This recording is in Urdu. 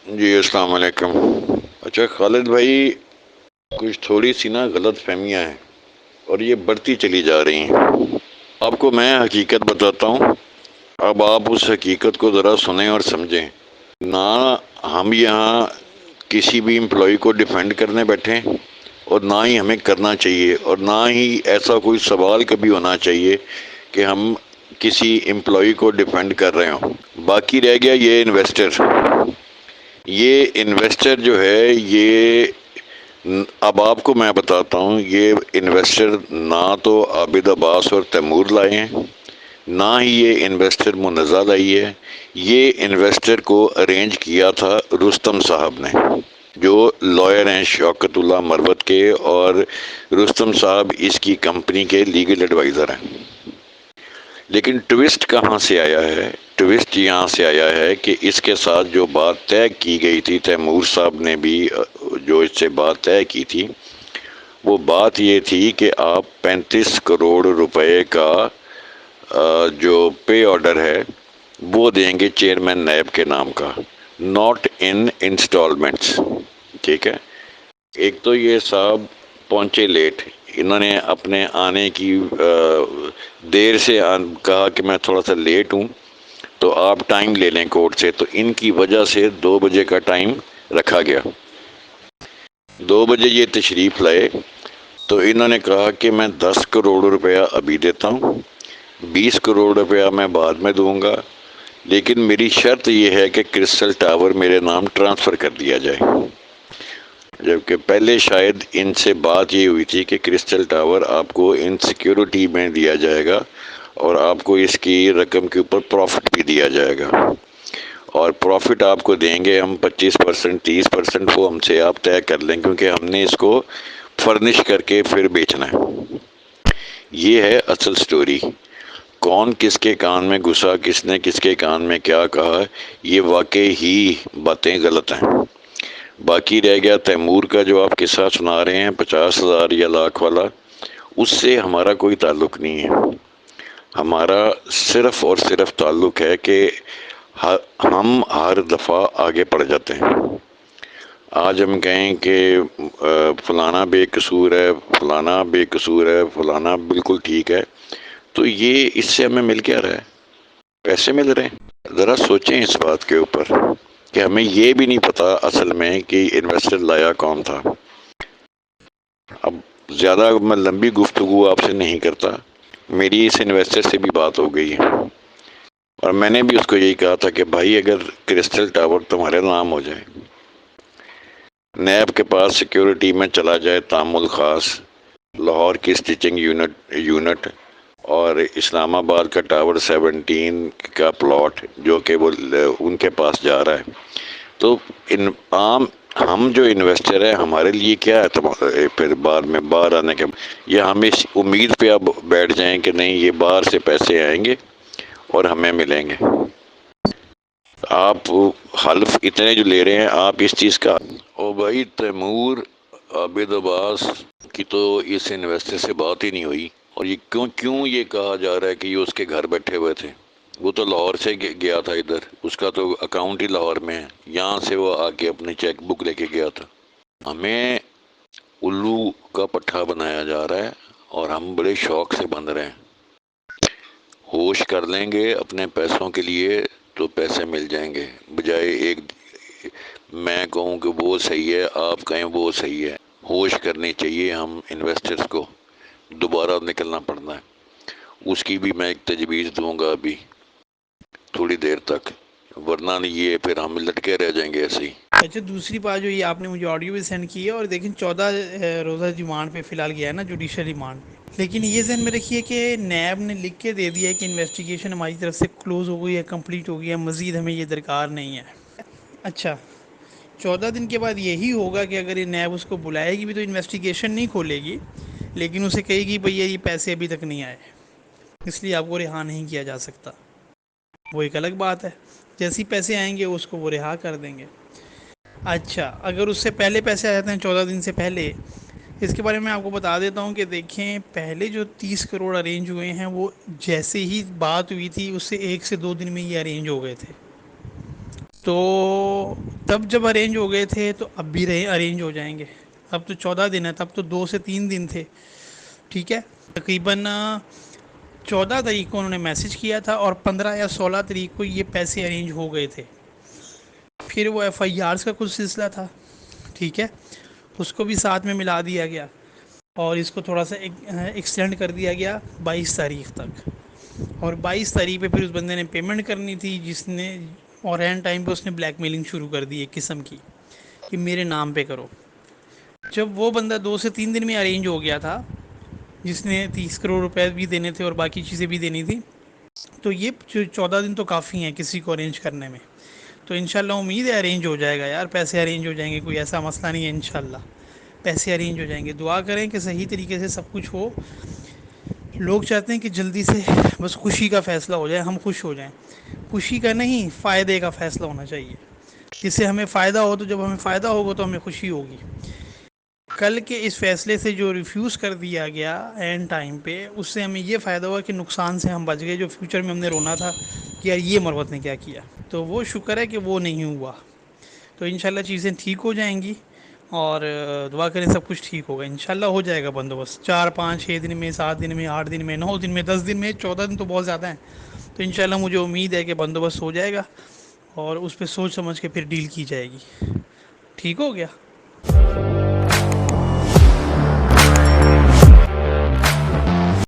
جی السلام علیکم۔ اچھا خالد بھائی، کچھ تھوڑی سی نا غلط فہمیاں ہیں اور یہ بڑھتی چلی جا رہی ہیں۔ آپ کو میں حقیقت بتاتا ہوں، اب آپ اس حقیقت کو ذرا سنیں اور سمجھیں۔ نہ ہم یہاں کسی بھی امپلائی کو ڈیفینڈ کرنے بیٹھے ہیں، اور نہ ہی ہمیں کرنا چاہیے، اور نہ ہی ایسا کوئی سوال کبھی ہونا چاہیے کہ ہم کسی امپلائی کو ڈیفینڈ کر رہے ہوں۔ باقی رہ گیا یہ انویسٹر جو ہے، یہ اب آپ کو میں بتاتا ہوں، یہ انویسٹر نہ تو عابد عباس اور تیمور لائے ہیں، نہ ہی یہ انویسٹر منزہ لائی ہے۔ یہ انویسٹر کو ارینج کیا تھا رستم صاحب نے، جو لائر ہیں شوکت اللہ مروت کے، اور رستم صاحب اس کی کمپنی کے لیگل ایڈوائزر ہیں۔ لیکن ٹوسٹ کہاں سے آیا ہے؟ ٹوسٹ یہاں سے آیا ہے کہ اس کے ساتھ جو بات طے کی گئی تھی، تیمور صاحب نے بھی جو اس سے بات طے کی تھی، وہ بات یہ تھی کہ آپ 35 کروڑ روپے کا جو پے آرڈر ہے وہ دیں گے چیئرمین نیب کے نام کا، ناٹ ان انسٹالمنٹس۔ ٹھیک ہے؟ ایک تو یہ صاحب پہنچے لیٹ، انہوں نے اپنے آنے کی دیر سے کہا کہ میں تھوڑا سا لیٹ ہوں، تو آپ ٹائم لے لیں کورٹ سے، تو ان کی وجہ سے 2 بجے کا ٹائم رکھا گیا۔ 2 بجے یہ تشریف لائے تو انہوں نے کہا کہ میں 10 کروڑ روپیہ ابھی دیتا ہوں، 20 کروڑ روپیہ میں بعد میں دوں گا، لیکن میری شرط یہ ہے کہ کرسٹل ٹاور میرے نام ٹرانسفر کر دیا جائے۔ جبکہ پہلے شاید ان سے بات یہ ہوئی تھی کہ کرسٹل ٹاور آپ کو ان سیکیورٹی میں دیا جائے گا، اور آپ کو اس کی رقم کے اوپر پروفٹ بھی دیا جائے گا، اور پروفٹ آپ کو دیں گے ہم 25%، 30%، وہ ہم سے آپ طے کر لیں، کیونکہ ہم نے اس کو فرنش کر کے پھر بیچنا ہے۔ یہ ہے اصل سٹوری۔ کون کس کے کان میں گھسا، کس نے کس کے کان میں کیا کہا، یہ واقعی ہی باتیں غلط ہیں۔ باقی رہ گیا تیمور کا جو آپ قصہ سنا رہے ہیں 50,000 یا لاکھ والا، اس سے ہمارا کوئی تعلق نہیں ہے۔ ہمارا صرف اور صرف تعلق ہے کہ ہم ہر دفعہ آگے پڑ جاتے ہیں۔ آج ہم کہیں کہ فلانا بے قصور ہے، فلانا بے قصور ہے، فلانا بالکل ٹھیک ہے، تو یہ اس سے ہمیں مل کیا رہا ہے؟ پیسے مل رہے ہیں۔ ذرا سوچیں اس بات کے اوپر کہ ہمیں یہ بھی نہیں پتا اصل میں کہ انویسٹر لایا کون تھا۔ اب زیادہ میں لمبی گفتگو آپ سے نہیں کرتا، میری اس انویسٹر سے بھی بات ہو گئی ہے، اور میں نے بھی اس کو یہی کہا تھا کہ بھائی اگر کرسٹل ٹاور تمہارے نام ہو جائے، نیب کے پاس سیکیورٹی میں چلا جائے تعامل خاص، لاہور کی سٹیچنگ یونٹ اور اسلام آباد کا ٹاور 17 کا پلاٹ جو کہ وہ ان کے پاس جا رہا ہے، تو عام ہم جو انویسٹر ہیں ہمارے لیے کیا ہے پھر بعد میں باہر آنے کے، یا ہم اس امید پہ اب بیٹھ جائیں کہ نہیں یہ باہر سے پیسے آئیں گے اور ہمیں ملیں گے؟ آپ حلف اتنے جو لے رہے ہیں، آپ اس چیز کا او بھائی تیمور عابد عباس کی تو اس انویسٹر سے بات ہی نہیں ہوئی، اور یہ کیوں یہ کہا جا رہا ہے کہ یہ اس کے گھر بیٹھے ہوئے تھے؟ وہ تو لاہور سے گیا تھا ادھر، اس کا تو اکاؤنٹ ہی لاہور میں ہے، یہاں سے وہ آ کے اپنی چیک بک لے کے گیا تھا۔ ہمیں الو کا پٹھا بنایا جا رہا ہے اور ہم بڑے شوق سے بن رہے ہیں۔ ہوش کر لیں گے اپنے پیسوں کے لیے تو پیسے مل جائیں گے، بجائے ایک میں کہوں کہ وہ صحیح ہے، آپ کہیں وہ صحیح ہے۔ ہوش کرنی چاہیے ہم انویسٹرز کو، دوبارہ نکلنا پڑنا ہے۔ اس کی بھی میں ایک تجویز دوں گا ابھی تھوڑی دیر تک، ورنہ یہ پھر ہم لٹکے رہ جائیں گے ایسے ہی۔ اچھا، دوسری بات جو یہ آپ نے مجھے آڈیو بھی سینڈ کی ہے، اور دیکھیں 14 روزہ ریمانڈ پہ فی الحال گیا ہے نا، جوڈیشل ریمانڈ، لیکن یہ ذہن میں رکھیے کہ نیب نے لکھ کے دے دیا ہے کہ انویسٹیگیشن ہماری طرف سے کلوز ہو گئی ہے، کمپلیٹ ہو گئی ہے، مزید ہمیں یہ درکار نہیں ہے۔ اچھا، 14 دن کے بعد یہی ہوگا کہ اگر یہ نیب اس کو بلائے گی بھی تو انویسٹیگیشن نہیں کھولے گی، لیکن اسے کہے گی بھئی یہ پیسے ابھی تک نہیں آئے، اس لیے آپ کو رہا نہیں کیا جا سکتا۔ وہ ایک الگ بات ہے، جیسے ہی پیسے آئیں گے اس کو وہ رہا کر دیں گے۔ اچھا، اگر اس سے پہلے پیسے آ جاتے ہیں 14 دن سے پہلے، اس کے بارے میں آپ کو بتا دیتا ہوں کہ دیکھیں پہلے جو 30 کروڑ ارینج ہوئے ہیں وہ جیسے ہی بات ہوئی تھی اس سے 1 سے 2 دن میں یہ ارینج ہو گئے تھے۔ تو تب جب ارینج ہو گئے تھے تو اب بھی رہے ارینج ہو جائیں گے. اب تو 14 دن ہے، تب تو 2 سے 3 دن تھے. ٹھیک ہے. تقریباً 14 تاریخ کو انہوں نے میسج کیا تھا اور 15 یا 16 تاریخ کو یہ پیسے ارینج ہو گئے تھے. پھر وہ ایف آئی آرس کا کچھ سلسلہ تھا. ٹھیک ہے. اس کو بھی ساتھ میں ملا دیا گیا اور اس کو تھوڑا سا ایکسٹینڈ کر دیا گیا 22 تاریخ تک. اور 22 تاریخ پہ پھر اس بندے نے پیمنٹ کرنی تھی، جس نے اور اینڈ ٹائم پہ اس نے بلیک میلنگ شروع کر دی ایک قسم کی کہ میرے نام پہ کرو. جب وہ بندہ 2 سے 3 دن میں ارینج ہو گیا تھا، جس نے 30 کروڑ روپے بھی دینے تھے اور باقی چیزیں بھی دینی تھی، تو یہ 14 دن تو کافی ہیں کسی کو ارینج کرنے میں. تو انشاءاللہ امید ہے ارینج ہو جائے گا یار، پیسے ارینج ہو جائیں گے، کوئی ایسا مسئلہ نہیں ہے. انشاءاللہ پیسے ارینج ہو جائیں گے. دعا کریں کہ صحیح طریقے سے سب کچھ ہو. لوگ چاہتے ہیں کہ جلدی سے بس خوشی کا فیصلہ ہو جائے، ہم خوش ہو جائیں. خوشی کا نہیں، فائدے کا فیصلہ ہونا چاہیے، جس سے ہمیں فائدہ ہو. تو جب ہمیں فائدہ ہوگا تو ہمیں خوشی ہوگی. کل کے اس فیصلے سے جو ریفیوز کر دیا گیا اینڈ ٹائم پہ، اس سے ہمیں یہ فائدہ ہوا کہ نقصان سے ہم بچ گئے. جو فیوچر میں ہم نے رونا تھا کہ یار یہ مروت نے کیا کیا، تو وہ شکر ہے کہ وہ نہیں ہوا. تو انشاءاللہ چیزیں ٹھیک ہو جائیں گی اور دعا کریں سب کچھ ٹھیک ہوگا. انشاءاللہ ہو جائے گا بندوبست 4 5 6 دن میں، 7 دن میں، 8 دن میں، 9 دن میں، 10 دن میں. 14 دن تو بہت زیادہ ہیں. تو انشاءاللہ مجھے امید ہے کہ بندوبست ہو جائے گا اور اس پہ سوچ سمجھ کے پھر ڈیل کی جائے گی. ٹھیک ہو گیا.